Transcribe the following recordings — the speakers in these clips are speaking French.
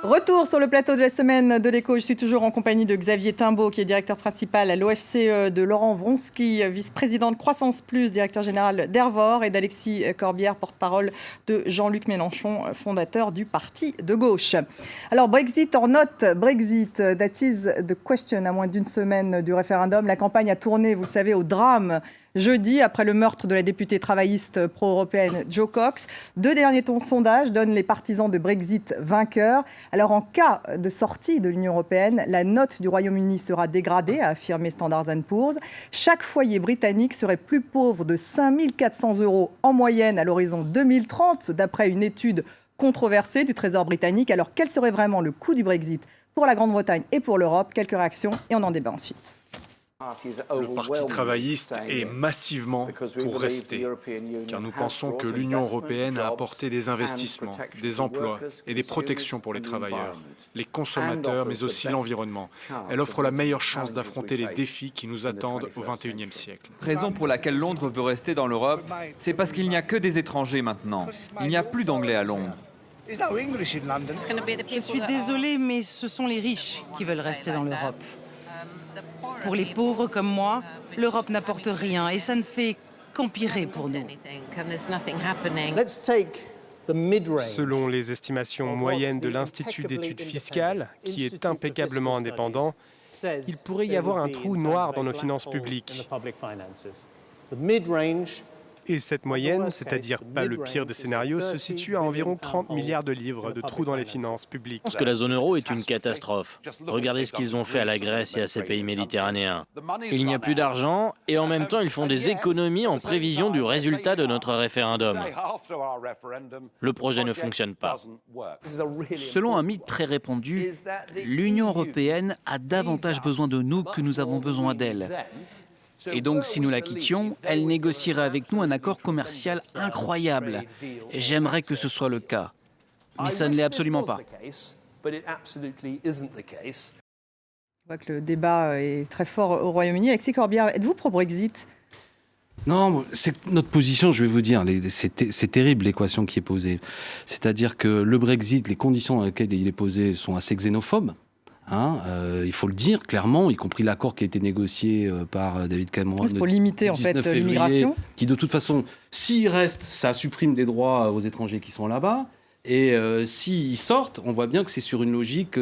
Retour sur le plateau de la semaine de l'Écho. Je suis toujours en compagnie de Xavier Timbaud, qui est directeur principal à l'OFCE, de Laurent Vronsky, vice-président de Croissance Plus, directeur général d'Hervor, et d'Alexis Corbière, porte-parole de Jean-Luc Mélenchon, fondateur du parti de gauche. Alors, Brexit or not Brexit, that is the question. À moins d'une semaine du référendum, la campagne a tourné, vous le savez, au drame. Jeudi, après le meurtre de la députée travailliste pro-européenne Jo Cox, 2 derniers sondages donnent les partisans de Brexit vainqueurs. Alors, en cas de sortie de l'Union européenne, la note du Royaume-Uni sera dégradée, a affirmé Standard & Poor's. Chaque foyer britannique serait plus pauvre de 5 400 € en moyenne à l'horizon 2030, d'après une étude controversée du Trésor britannique. Alors, quel serait vraiment le coût du Brexit pour la Grande-Bretagne et pour l'Europe? Quelques réactions et on en débat ensuite. Le Parti travailliste est massivement pour rester, car nous pensons que l'Union européenne a apporté des investissements, des emplois et des protections pour les travailleurs, les consommateurs, mais aussi l'environnement. Elle offre la meilleure chance d'affronter les défis qui nous attendent au XXIe siècle. La raison pour laquelle Londres veut rester dans l'Europe, c'est parce qu'il n'y a que des étrangers maintenant. Il n'y a plus d'anglais à Londres. Je suis désolée, mais ce sont les riches qui veulent rester dans l'Europe. Pour les pauvres comme moi, l'Europe n'apporte rien et ça ne fait qu'empirer pour nous. Selon les estimations moyennes de l'Institut d'études fiscales, qui est impeccablement indépendant, il pourrait y avoir un trou noir dans nos finances publiques. Et cette moyenne, c'est-à-dire pas le pire des scénarios, se situe à environ 30 milliards de livres de trous dans les finances publiques. Je pense que la zone euro est une catastrophe. Regardez ce qu'ils ont fait à la Grèce et à ces pays méditerranéens. Il n'y a plus d'argent et en même temps ils font des économies en prévision du résultat de notre référendum. Le projet ne fonctionne pas. Selon un mythe très répandu, l'Union européenne a davantage besoin de nous que nous avons besoin d'elle. Et donc, si nous la quittions, elle négocierait avec nous un accord commercial incroyable. J'aimerais que ce soit le cas. Mais ça ne l'est absolument pas. On voit que le débat est très fort au Royaume-Uni. Alexis Corbière, êtes-vous pro-Brexit ? Non, c'est notre position, je vais vous dire, c'est terrible l'équation qui est posée. C'est-à-dire que le Brexit, les conditions dans lesquelles il est posé sont assez xénophobes. Il faut le dire clairement, y compris l'accord qui a été négocié par David Cameron. C'est pour limiter en fait l'immigration. Qui de toute façon, s'il reste, ça supprime des droits aux étrangers qui sont là-bas. Et s'ils sortent, on voit bien que c'est sur une logique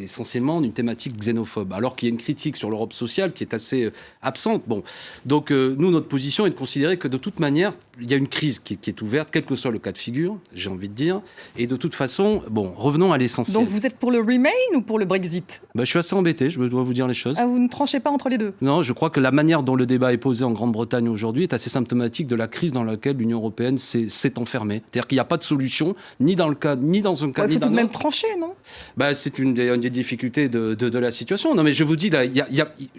essentiellement d'une thématique xénophobe, alors qu'il y a une critique sur l'Europe sociale qui est assez absente. Bon, donc nous, notre position est de considérer que de toute manière, il y a une crise qui est ouverte, quel que soit le cas de figure, j'ai envie de dire. Et de toute façon, bon, revenons à l'essentiel. Donc vous êtes pour le Remain ou pour le Brexit ? Je suis assez embêté, je dois vous dire les choses. Ah, vous ne tranchez pas entre les deux ? Non, je crois que la manière dont le débat est posé en Grande-Bretagne aujourd'hui est assez symptomatique de la crise dans laquelle l'Union européenne s'est enfermée. C'est-à-dire qu'il n'y a pas de solution, ni dans un cas, ni dans un faut autre. même trancher, non ? C'est une des difficultés de la situation. Non, mais je vous dis, là, il y a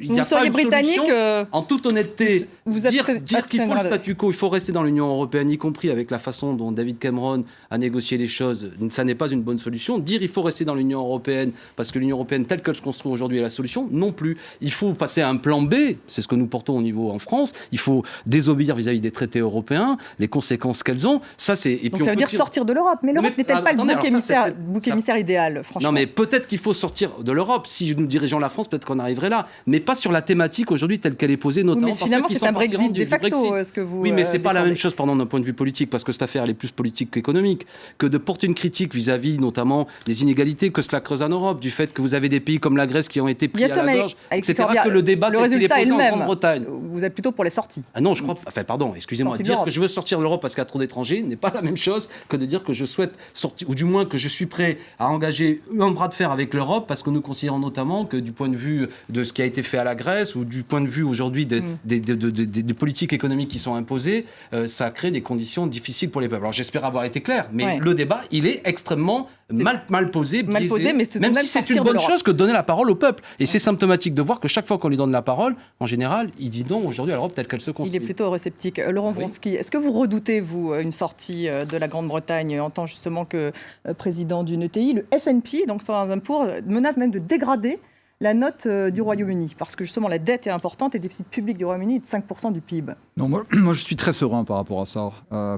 vous pas une britannique, solution. En toute honnêteté, dire qu'il faut le statu statu quo, il faut rester dans l'Union européenne, y compris avec la façon dont David Cameron a négocié les choses, ça n'est pas une bonne solution. Dire il faut rester dans l'Union européenne parce que l'Union européenne telle qu'elle se construit aujourd'hui est la solution, non plus. Il faut passer à un plan B, c'est ce que nous portons au niveau en France. Il faut désobéir vis-à-vis des traités européens, les conséquences qu'elles ont. Ça, c'est. Donc ça veut dire sortir de l'Europe, mais l'Europe n'est-elle pas le bouc émissaire idéal, franchement ? Non, mais peut-être qu'il faut sortir de l'Europe. Si nous dirigeons la France, peut-être qu'on arriverait là, mais pas sur la thématique aujourd'hui telle qu'elle est posée, notamment mais finalement, c'est un Brexit de facto, ce que vous. Oui, mais c'est pas la même chose, pardon, d'un point de vue politique, parce que cette affaire elle est plus politique qu'économique, que de porter une critique vis-à-vis notamment des inégalités que cela creuse en Europe, du fait que vous avez des pays comme la Grèce qui ont été pris à la gorge, etc. Que le débat tel qu'il est posé en Grande-Bretagne. Vous êtes plutôt pour les sorties. Ah non, je crois. Enfin, pardon, excusez-moi. Dire que je veux sortir de l'Europe parce qu'il y a trop d'étrangers n'est pas la même chose que de dire que je souhaite sortir, ou du moins que je suis prêt à engager un bras de fer avec l'Europe, parce que nous considérons notamment que du point de vue de ce qui a été fait à la Grèce, ou du point de vue aujourd'hui des politiques économiques qui sont imposées, ça crée des conditions difficiles pour les peuples. Alors j'espère avoir été clair, mais le débat, il est extrêmement mal posé, biaisé, même si c'est une bonne chose que de donner la parole au peuple. Et c'est symptomatique de voir que chaque fois qu'on lui donne la parole, en général, il dit non aujourd'hui à l'Europe telle qu'elle se construit. Il est plutôt sceptique. Laurent Vronsky, est-ce que vous redoutez, vous, une sortie de la Grande-Bretagne en tant justement que président d'une ETI ? Le S&P, donc Standard & Poor's, menace même de dégrader la note du Royaume-Uni? Parce que justement, la dette est importante et le déficit public du Royaume-Uni est de 5% du PIB. Non, moi, je suis très serein par rapport à ça,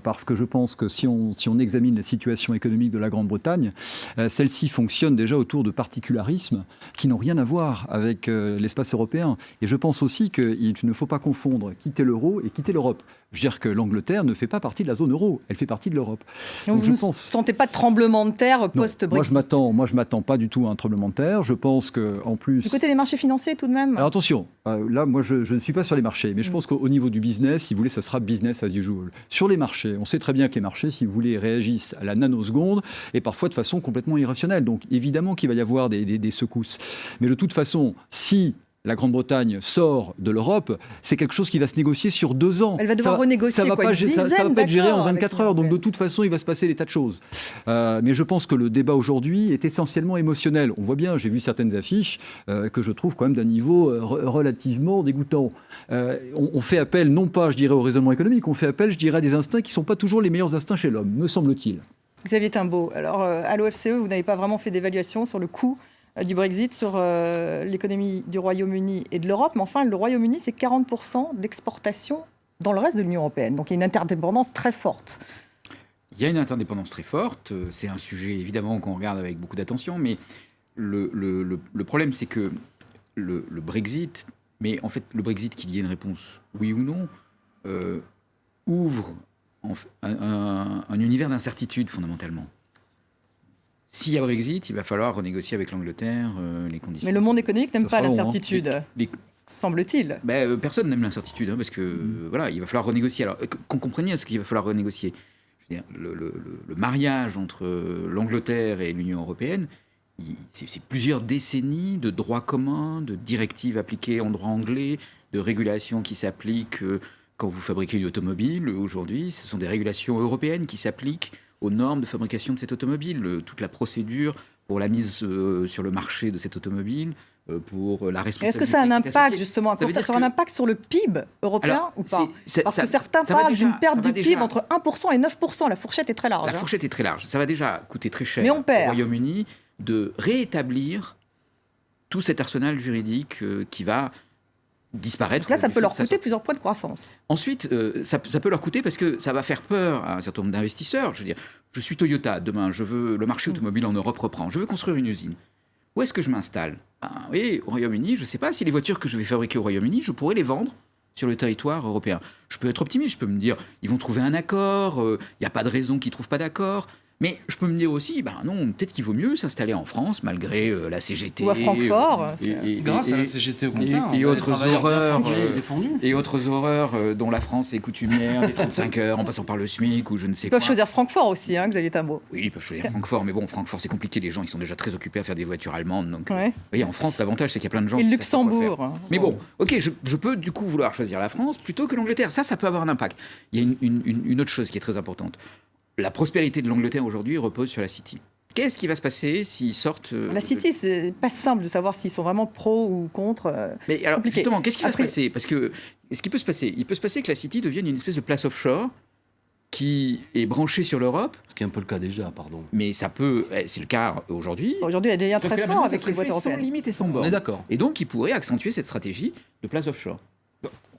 parce que je pense que si on examine la situation économique de la Grande-Bretagne, celle-ci fonctionne déjà autour de particularismes qui n'ont rien à voir avec l'espace européen. Et je pense aussi qu'il ne faut pas confondre quitter l'euro et quitter l'Europe. Je veux dire que l'Angleterre ne fait pas partie de la zone euro, elle fait partie de l'Europe. Donc vous ne sentez pas de tremblement de terre post-Brexit? Moi, je m'attends pas du tout à un tremblement de terre. Je pense qu'en plus... Du côté des marchés financiers, tout de même? Alors attention, là, moi, je ne suis pas sur les marchés, mais je pense qu'au niveau du business, si vous voulez, ça sera business as usual. Sur les marchés, on sait très bien que les marchés, si vous voulez, réagissent à la nanoseconde et parfois de façon complètement irrationnelle. Donc évidemment qu'il va y avoir des secousses. Mais de toute façon, si la Grande-Bretagne sort de l'Europe, c'est quelque chose qui va se négocier sur 2 ans. Elle va devoir renégocier ça va pas être géré en 24 heures. Donc de toute toute façon, il va se passer des tas de choses. Mais je pense que le débat aujourd'hui est essentiellement émotionnel. On voit bien, j'ai vu certaines affiches que je trouve quand même d'un niveau relativement dégoûtant. On fait appel, non pas, je dirais, au raisonnement économique, on fait appel, je dirais, à des instincts qui ne sont pas toujours les meilleurs instincts chez l'homme, me semble-t-il. Xavier Timbaud, alors à l'OFCE, vous n'avez pas vraiment fait d'évaluation sur le coût du Brexit sur l'économie du Royaume-Uni et de l'Europe, mais enfin, le Royaume-Uni, c'est 40% d'exportation dans le reste de l'Union européenne. Donc il y a une interdépendance très forte. Il y a une interdépendance très forte. C'est un sujet, évidemment, qu'on regarde avec beaucoup d'attention, mais le problème, c'est que le Brexit, mais en fait, le Brexit, qu'il y ait une réponse oui ou non, ouvre un univers d'incertitude, fondamentalement. S'il y a Brexit, il va falloir renégocier avec l'Angleterre les conditions. Mais le monde économique n'aime pas l'incertitude, semble-t-il. Personne n'aime l'incertitude, parce que voilà, il va falloir renégocier. Alors, qu'on comprenne bien ce qu'il va falloir renégocier. Je veux dire, le mariage entre l'Angleterre et l'Union européenne, c'est plusieurs décennies de droit commun, de directives appliquées en droit anglais, de régulations qui s'appliquent quand vous fabriquez une automobile. Aujourd'hui, ce sont des régulations européennes qui s'appliquent aux normes de fabrication de cette automobile, toute la procédure pour la mise sur le marché de cette automobile, pour la responsabilité. Est-ce que ça a un impact, justement, un impact sur le PIB européen ou pas? Parce que certains parlent d'une perte du PIB entre 1% et 9%. La fourchette est très large. La fourchette est très large. Ça va déjà coûter très cher au Royaume-Uni de rétablir tout cet arsenal juridique qui va disparaître. Donc là, ça peut leur coûter plusieurs points de croissance. Ensuite, ça peut leur coûter parce que ça va faire peur à un certain nombre d'investisseurs. Je veux dire, je suis Toyota, demain, le marché automobile en Europe reprend. Je veux construire une usine. Où est-ce que je m'installe? Oui, au Royaume-Uni, je ne sais pas si les voitures que je vais fabriquer au Royaume-Uni, je pourrais les vendre sur le territoire européen. Je peux être optimiste, je peux me dire, ils vont trouver un accord, il n'y a pas de raison qu'ils ne trouvent pas d'accord. Mais je peux me dire aussi, non, peut-être qu'il vaut mieux s'installer en France, malgré la CGT. Ou à Francfort. Grâce à la CGT, au contraire. Et autres horreurs dont la France est coutumière, des 35 heures, en passant par le SMIC ou je ne sais quoi. Ils peuvent choisir Francfort aussi, Xavier Timbaud. Oui, ils peuvent choisir Francfort, mais bon, Francfort, c'est compliqué. Les gens, ils sont déjà très occupés à faire des voitures allemandes. Donc, vous voyez, en France, l'avantage, c'est qu'il y a plein de gens qui Luxembourg. Mais bon, ok, je peux du coup vouloir choisir la France plutôt que l'Angleterre. Ça peut avoir un impact. Il y a une autre chose qui est très importante. La prospérité de l'Angleterre aujourd'hui repose sur la City. Qu'est-ce qui va se passer s'ils sortent La City, c'est pas simple de savoir s'ils sont vraiment pro ou contre. Mais alors, justement, qu'est-ce qui va se passer? Parce que ce qui peut se passer, il peut se passer que la City devienne une espèce de place offshore qui est branchée sur l'Europe. Ce qui est un peu le cas déjà, pardon. Mais ça peut, c'est le cas aujourd'hui. Aujourd'hui, il y a des liens très forts avec les boîtes européennes. Sans limite et sans borne. On est d'accord. Et donc, ils pourraient accentuer cette stratégie de place offshore.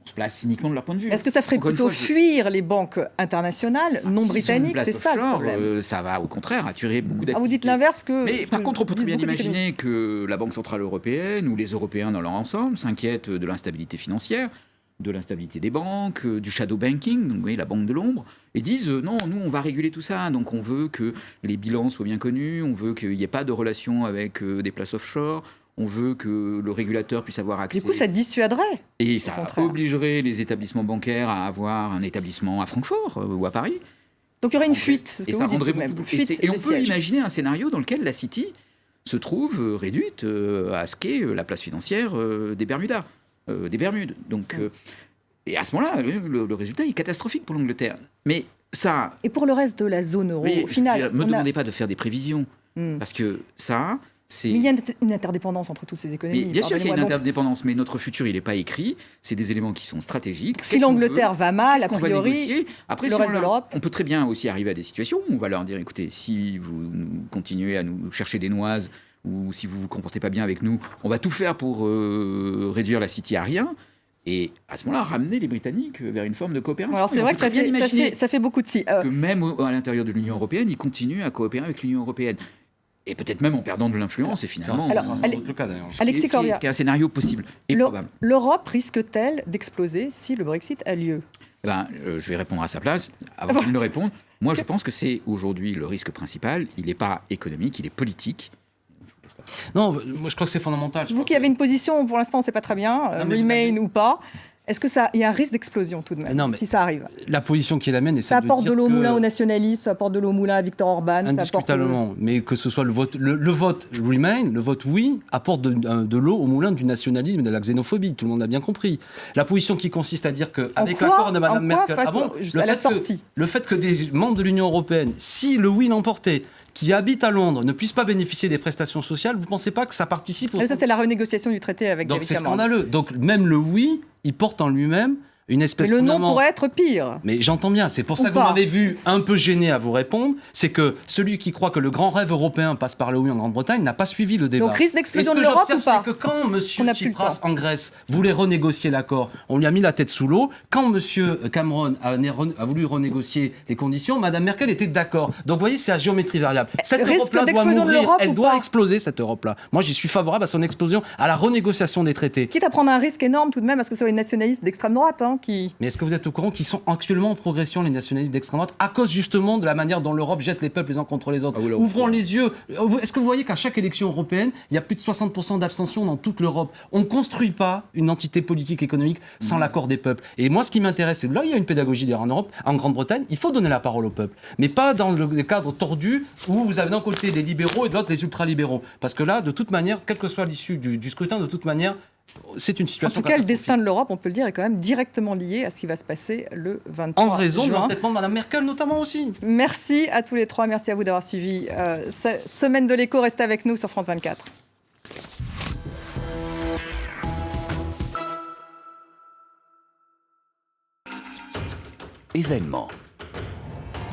Se place cyniquement de leur point de vue. Est-ce que ça ferait plutôt fuir les banques internationales non britanniques? C'est ça le problème. Ça va au contraire attirer beaucoup d'activités. Vous dites l'inverse que... Mais par contre, on peut très bien imaginer que la Banque Centrale Européenne ou les Européens dans leur ensemble s'inquiètent de l'instabilité financière, de l'instabilité des banques, du shadow banking, donc vous voyez, la banque de l'ombre, et disent non, nous on va réguler tout ça, donc on veut que les bilans soient bien connus, on veut qu'il n'y ait pas de relation avec des places offshore, on veut que le régulateur puisse avoir accès. Du coup, ça dissuaderait. Et ça obligerait les établissements bancaires à avoir un établissement à Francfort ou à Paris. Donc il y aurait une fuite. Et ça rendrait beaucoup plus. Et on peut imaginer un scénario dans lequel la City se trouve réduite à ce qu'est la place financière des Bermudes. Donc, et à ce moment-là, le résultat est catastrophique pour l'Angleterre. Mais ça. Et pour le reste de la zone euro, au final. Ne me demandez pas de faire des prévisions. Parce que ça. Mais il y a une interdépendance entre toutes ces économies. Mais bien sûr qu'il y a une interdépendance, mais notre futur, il n'est pas écrit. C'est des éléments qui sont stratégiques. Si l'Angleterre va mal, a priori, après, le reste de l'Europe... On peut très bien aussi arriver à des situations où on va leur dire, écoutez, si vous continuez à nous chercher des noises ou si vous ne vous comportez pas bien avec nous, on va tout faire pour réduire la City à rien. Et à ce moment-là, ramener les Britanniques vers une forme de coopération. Alors c'est vrai que ça fait beaucoup de si. Que même à l'intérieur de l'Union européenne, ils continuent à coopérer avec l'Union européenne. Et peut-être même en perdant de l'influence, et finalement... le cas d'ailleurs. Alexis Corbière, ce qui est un scénario possible et probable. L'Europe risque-t-elle d'exploser si le Brexit a lieu ? Je vais répondre à sa place. Avant qu'il ne réponde, moi je pense que c'est aujourd'hui le risque principal. Il n'est pas économique, il est politique. Non, moi je crois que c'est fondamental. Vous qui avez une position, pour l'instant on ne sait pas très bien, Remain ou pas, est-ce qu'il y a un risque d'explosion tout de même, si ça arrive ? La position qui est la mienne, ça apporte de l'eau au moulin aux nationalistes, ça apporte de l'eau au moulin à Viktor Orban. Indiscutablement, mais que ce soit le vote Remain, le vote oui, apporte de l'eau au moulin du nationalisme et de la xénophobie, tout le monde a bien compris. La position qui consiste à dire qu'avec l'accord de Mme Merkel, le fait que des membres de l'Union européenne, si le oui l'emportait, qui habitent à Londres ne puissent pas bénéficier des prestations sociales, vous ne pensez pas que ça participe au... Ça, c'est la renégociation du traité avec David Cameron. Donc c'est scandaleux. Donc même le oui, il porte en lui-même une espèce de... Mais le non pourrait être pire. Mais j'entends bien, c'est pour ça que vous m'avez vu un peu gêné à vous répondre, c'est que celui qui croit que le grand rêve européen passe par le oui en Grande-Bretagne n'a pas suivi le débat. Donc risque d'explosion de l'Europe ou pas ? C'est que quand M. Tsipras en Grèce voulait renégocier l'accord, on lui a mis la tête sous l'eau. Quand M. Cameron a voulu renégocier les conditions, Mme Merkel était d'accord. Donc vous voyez, c'est à géométrie variable. Cette Europe-là doit mourir, elle doit exploser, cette Europe-là. Moi, j'y suis favorable à son explosion, à la renégociation des traités. Quitte à prendre un risque énorme tout de même, parce que ce sont les nationalistes d'extrême droite qui... Mais est-ce que vous êtes au courant qu'ils sont actuellement en progression, les nationalistes d'extrême droite, à cause justement de la manière dont l'Europe jette les peuples les uns contre les autres. Ouvrons les yeux. Est-ce que vous voyez qu'à chaque élection européenne, il y a plus de 60% d'abstention dans toute l'Europe ? On ne construit pas une entité politique économique sans l'accord des peuples. Et moi, ce qui m'intéresse, c'est que là, il y a une pédagogie d'ailleurs en Europe, en Grande-Bretagne, il faut donner la parole au peuple. Mais pas dans le cadre tordu où vous avez d'un côté les libéraux et de l'autre les ultralibéraux. Parce que là, de toute manière, quelle que soit l'issue du scrutin, de toute manière, c'est une situation. En tout cas, le destin de l'Europe, on peut le dire, est quand même directement lié à ce qui va se passer le 23 juin. En raison de l'entêtement de Mme Merkel, notamment aussi. Merci à tous les trois. Merci à vous d'avoir suivi cette semaine de l'écho. Restez avec nous sur France 24. Événement.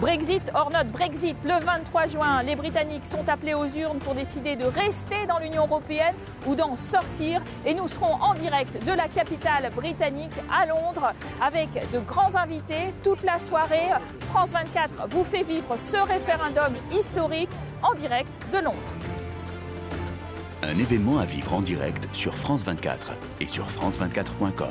Brexit or not Brexit, le 23 juin, les Britanniques sont appelés aux urnes pour décider de rester dans l'Union européenne ou d'en sortir. Et nous serons en direct de la capitale britannique à Londres avec de grands invités toute la soirée. France 24 vous fait vivre ce référendum historique en direct de Londres. Un événement à vivre en direct sur France 24 et sur France24.com.